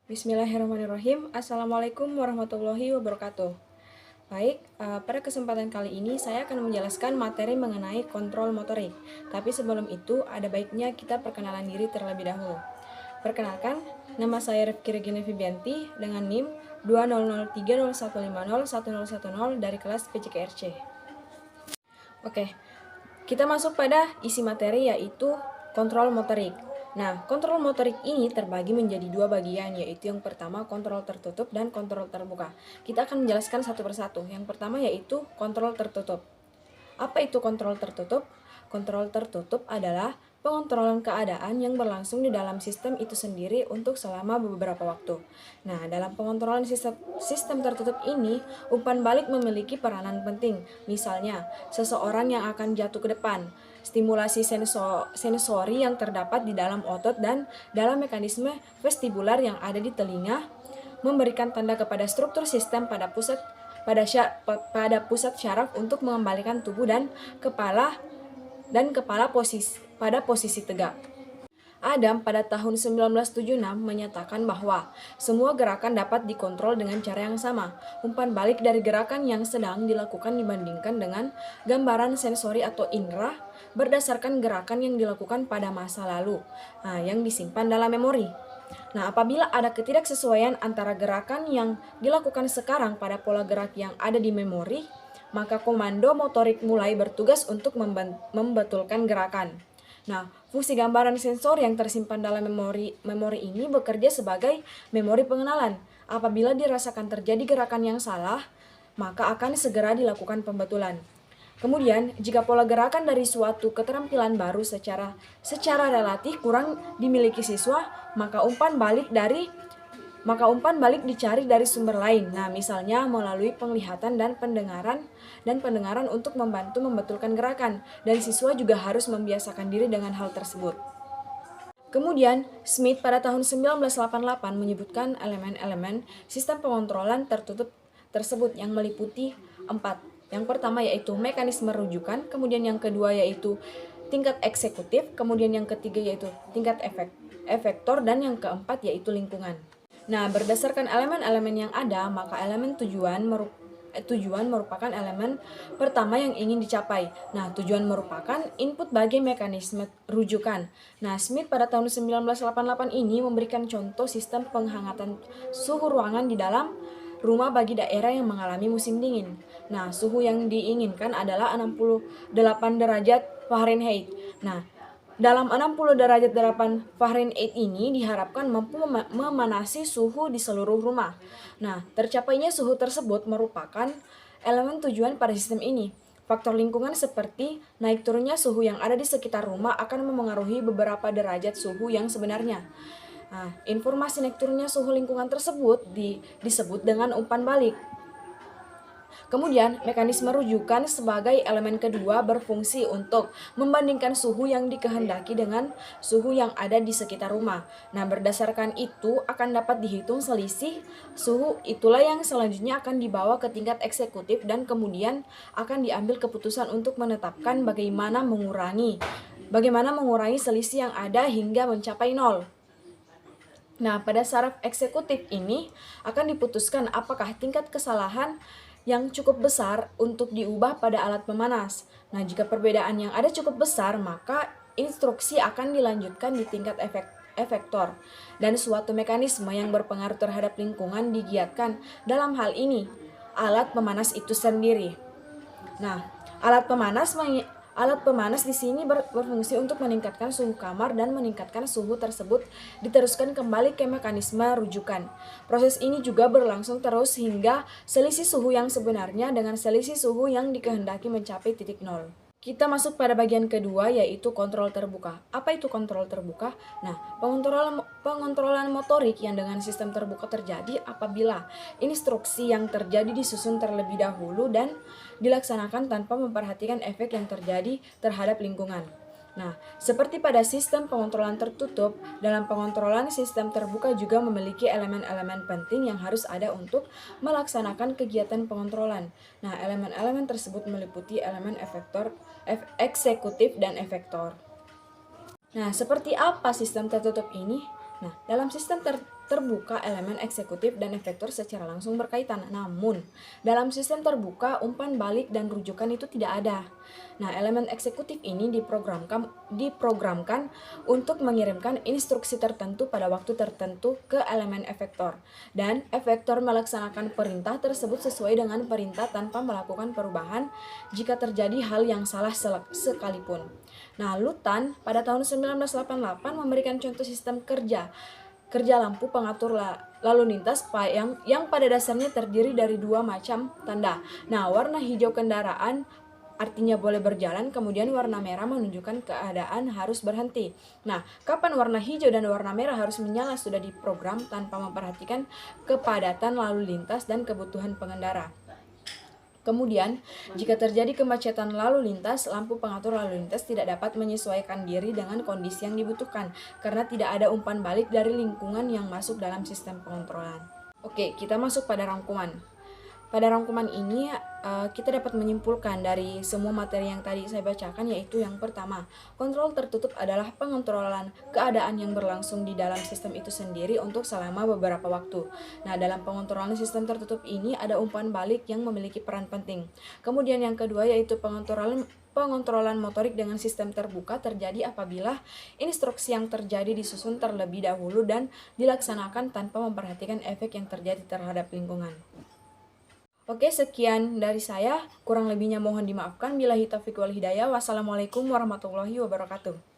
Bismillahirrahmanirrahim. Assalamualaikum warahmatullahi wabarakatuh. Baik, pada kesempatan kali ini saya akan menjelaskan materi mengenai kontrol motorik. Tapi sebelum itu, ada baiknya kita perkenalan diri terlebih dahulu. Perkenalkan, nama saya Rifki Regina Fibianti dengan NIM 20030150110 dari kelas PJKRC. Oke, kita masuk pada isi materi yaitu kontrol motorik. Nah, kontrol motorik ini terbagi menjadi dua bagian, yaitu yang pertama kontrol tertutup dan kontrol terbuka. Kita akan menjelaskan satu persatu. Yang pertama yaitu kontrol tertutup. Apa itu kontrol tertutup? Kontrol tertutup adalah pengontrolan keadaan yang berlangsung di dalam sistem itu sendiri untuk selama beberapa waktu. Nah, dalam pengontrolan sistem tertutup ini, umpan balik memiliki peranan penting. Misalnya, seseorang yang akan jatuh ke depan, stimulasi sensori yang terdapat di dalam otot dan dalam mekanisme vestibular yang ada di telinga, memberikan tanda kepada struktur sistem pada pusat syaraf untuk mengembalikan tubuh dan kepala pada posisi tegak. Adam pada tahun 1976 menyatakan bahwa semua gerakan dapat dikontrol dengan cara yang sama. Umpan balik dari gerakan yang sedang dilakukan dibandingkan dengan gambaran sensori atau indera berdasarkan gerakan yang dilakukan pada masa lalu, yang disimpan dalam memori. Nah, apabila ada ketidaksesuaian antara gerakan yang dilakukan sekarang pada pola gerak yang ada di memori, maka komando motorik mulai bertugas untuk membetulkan gerakan. Nah, fungsi gambaran sensor yang tersimpan dalam memori ini bekerja sebagai memori pengenalan. Apabila dirasakan terjadi gerakan yang salah, maka akan segera dilakukan pembetulan. Kemudian, jika pola gerakan dari suatu keterampilan baru secara relatif kurang dimiliki siswa, maka umpan balik dicari dari sumber lain. Nah, misalnya melalui penglihatan dan pendengaran untuk membantu membetulkan gerakan, dan siswa juga harus membiasakan diri dengan hal tersebut. Kemudian, Smith pada tahun 1988 menyebutkan elemen-elemen sistem pengontrolan tertutup tersebut yang meliputi 4. Yang pertama yaitu mekanisme rujukan, kemudian yang kedua yaitu tingkat eksekutif, kemudian yang ketiga yaitu tingkat efektor, dan yang keempat yaitu lingkungan. Nah, berdasarkan elemen-elemen yang ada, maka elemen tujuan merupakan elemen pertama yang ingin dicapai. Nah, tujuan merupakan input bagi mekanisme rujukan. Nah, Smith pada tahun 1988 ini memberikan contoh sistem penghangatan suhu ruangan di dalam rumah bagi daerah yang mengalami musim dingin. Nah, suhu yang diinginkan adalah 68 derajat Fahrenheit. Nah, dalam 60 derajat 8 Fahrenheit ini diharapkan mampu memanasi suhu di seluruh rumah. Nah, tercapainya suhu tersebut merupakan elemen tujuan pada sistem ini. Faktor lingkungan seperti naik turunnya suhu yang ada di sekitar rumah akan memengaruhi beberapa derajat suhu yang sebenarnya. Nah, informasi naik turunnya suhu lingkungan tersebut disebut dengan umpan balik. Kemudian, mekanisme rujukan sebagai elemen kedua berfungsi untuk membandingkan suhu yang dikehendaki dengan suhu yang ada di sekitar rumah. Nah, berdasarkan itu akan dapat dihitung selisih suhu, itulah yang selanjutnya akan dibawa ke tingkat eksekutif dan kemudian akan diambil keputusan untuk menetapkan bagaimana mengurangi selisih yang ada hingga mencapai 0. Nah, pada saraf eksekutif ini akan diputuskan apakah tingkat kesalahan yang cukup besar untuk diubah pada alat pemanas. Nah, jika perbedaan yang ada cukup besar, maka instruksi akan dilanjutkan di tingkat efektor. Dan suatu mekanisme yang berpengaruh terhadap lingkungan digiatkan. Dalam hal ini, alat pemanas itu sendiri. Nah, alat pemanas di sini berfungsi untuk meningkatkan suhu kamar, dan meningkatkan suhu tersebut diteruskan kembali ke mekanisme rujukan. Proses ini juga berlangsung terus hingga selisih suhu yang sebenarnya dengan selisih suhu yang dikehendaki mencapai titik 0. Kita masuk pada bagian kedua yaitu kontrol terbuka. Apa itu kontrol terbuka? Nah, pengontrolan motorik yang dengan sistem terbuka terjadi apabila instruksi yang terjadi disusun terlebih dahulu dan dilaksanakan tanpa memperhatikan efek yang terjadi terhadap lingkungan. Nah, seperti pada sistem pengontrolan tertutup, dalam pengontrolan sistem terbuka juga memiliki elemen-elemen penting yang harus ada untuk melaksanakan kegiatan pengontrolan. Nah, elemen-elemen tersebut meliputi elemen eksekutif dan efektor. Nah, seperti apa sistem tertutup ini? Nah, dalam sistem terbuka, elemen eksekutif dan efektor secara langsung berkaitan. Namun, dalam sistem terbuka, umpan balik dan rujukan itu tidak ada. Nah, elemen eksekutif ini diprogramkan untuk mengirimkan instruksi tertentu pada waktu tertentu ke elemen efektor. Dan efektor melaksanakan perintah tersebut sesuai dengan perintah tanpa melakukan perubahan jika terjadi hal yang salah sekalipun. Nah, Lutan pada tahun 1988 memberikan contoh sistem kerja lampu pengatur lalu lintas yang pada dasarnya terdiri dari dua macam tanda. Nah, warna hijau kendaraan artinya boleh berjalan, kemudian warna merah menunjukkan keadaan harus berhenti. Nah, kapan warna hijau dan warna merah harus menyala sudah diprogram tanpa memperhatikan kepadatan lalu lintas dan kebutuhan pengendara. Kemudian, jika terjadi kemacetan lalu lintas, lampu pengatur lalu lintas tidak dapat menyesuaikan diri dengan kondisi yang dibutuhkan karena tidak ada umpan balik dari lingkungan yang masuk dalam sistem pengontrolan. Oke, kita masuk pada rangkuman. Pada rangkuman ini kita dapat menyimpulkan dari semua materi yang tadi saya bacakan, yaitu yang pertama, kontrol tertutup adalah pengontrolan keadaan yang berlangsung di dalam sistem itu sendiri untuk selama beberapa waktu. Nah, dalam pengontrolan sistem tertutup ini ada umpan balik yang memiliki peran penting. Kemudian yang kedua yaitu pengontrolan motorik dengan sistem terbuka terjadi apabila instruksi yang terjadi disusun terlebih dahulu dan dilaksanakan tanpa memperhatikan efek yang terjadi terhadap lingkungan. Oke, sekian dari saya. Kurang lebihnya mohon dimaafkan. Billahi taufiq wal hidayah. Wassalamualaikum warahmatullahi wabarakatuh.